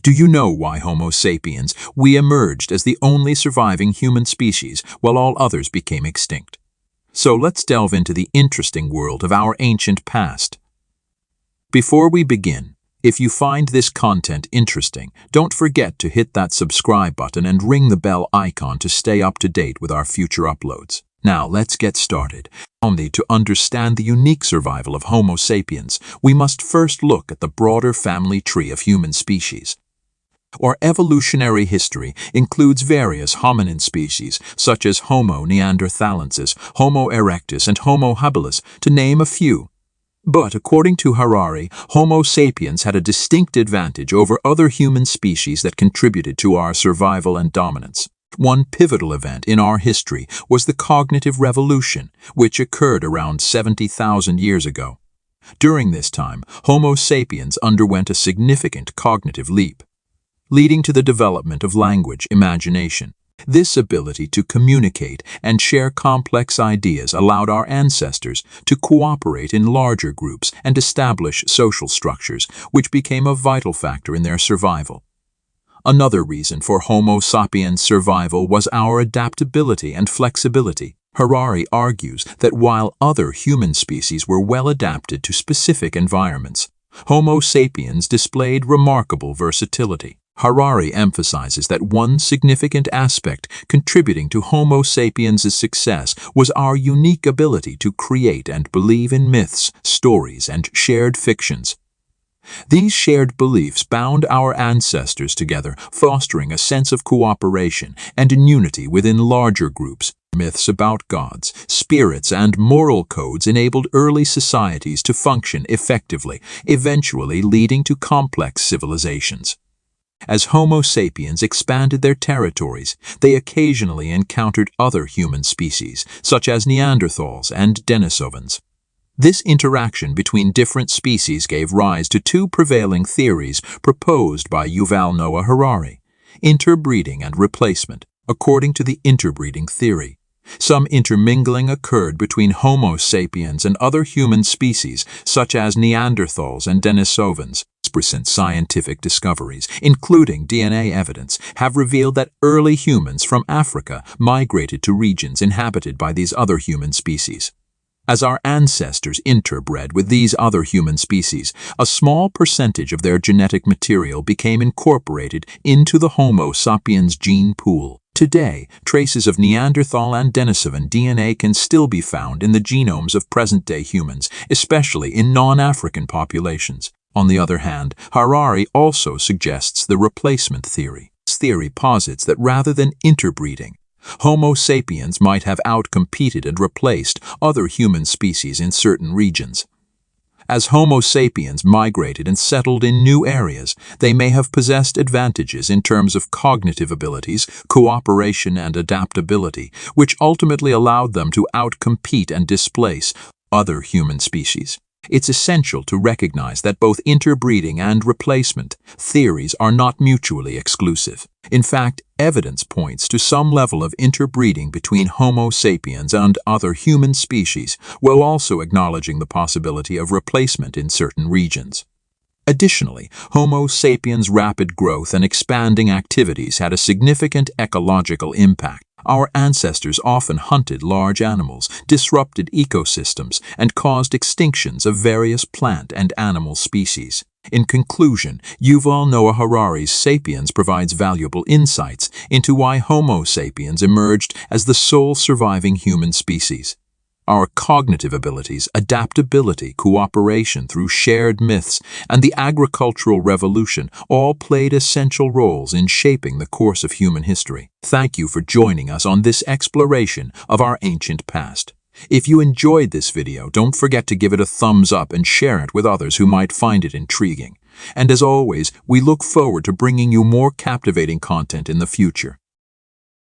Do you know why Homo sapiens, we emerged as the only surviving human species while all others became extinct? So let's delve into the interesting world of our ancient past. Before we begin, if you find this content interesting, don't forget to hit that subscribe button and ring the bell icon to stay up to date with our future uploads. Now let's get started. Only to understand the unique survival of Homo sapiens, we must first look at the broader family tree of human species. Our evolutionary history includes various hominin species, such as Homo neanderthalensis, Homo erectus, and Homo habilis, to name a few. But according to Harari, Homo sapiens had a distinct advantage over other human species that contributed to our survival and dominance. One pivotal event in our history was the cognitive revolution, which occurred around 70,000 years ago. During this time, Homo sapiens underwent a significant cognitive leap, leading to the development of language, imagination. This ability to communicate and share complex ideas allowed our ancestors to cooperate in larger groups and establish social structures, which became a vital factor in their survival. Another reason for Homo sapiens' survival was our adaptability and flexibility. Harari argues that while other human species were well adapted to specific environments, Homo sapiens displayed remarkable versatility. Harari emphasizes that one significant aspect contributing to Homo sapiens' success was our unique ability to create and believe in myths, stories, and shared fictions. These shared beliefs bound our ancestors together, fostering a sense of cooperation and unity within larger groups. Myths about gods, spirits, and moral codes enabled early societies to function effectively, eventually leading to complex civilizations. As Homo sapiens expanded their territories, they occasionally encountered other human species, such as Neanderthals and Denisovans. This interaction between different species gave rise to two prevailing theories proposed by Yuval Noah Harari: interbreeding and replacement. According to the interbreeding theory, some intermingling occurred between Homo sapiens and other human species, such as Neanderthals and Denisovans. Recent scientific discoveries, including DNA evidence, have revealed that early humans from Africa migrated to regions inhabited by these other human species. As our ancestors interbred with these other human species, a small percentage of their genetic material became incorporated into the Homo sapiens gene pool. Today, traces of Neanderthal and Denisovan DNA can still be found in the genomes of present-day humans, especially in non-African populations. On the other hand, Harari also suggests the replacement theory. This theory posits that rather than interbreeding, Homo sapiens might have outcompeted and replaced other human species in certain regions. As Homo sapiens migrated and settled in new areas, they may have possessed advantages in terms of cognitive abilities, cooperation, and adaptability, which ultimately allowed them to outcompete and displace other human species. It's essential to recognize that both interbreeding and replacement theories are not mutually exclusive. In fact, evidence points to some level of interbreeding between Homo sapiens and other human species, while also acknowledging the possibility of replacement in certain regions. Additionally, Homo sapiens' rapid growth and expanding activities had a significant ecological impact. Our ancestors often hunted large animals, disrupted ecosystems, and caused extinctions of various plant and animal species. In conclusion, Yuval Noah Harari's Sapiens provides valuable insights into why Homo sapiens emerged as the sole surviving human species. Our cognitive abilities, adaptability, cooperation through shared myths, and the agricultural revolution all played essential roles in shaping the course of human history. Thank you for joining us on this exploration of our ancient past. If you enjoyed this video, don't forget to give it a thumbs up and share it with others who might find it intriguing. And as always, we look forward to bringing you more captivating content in the future.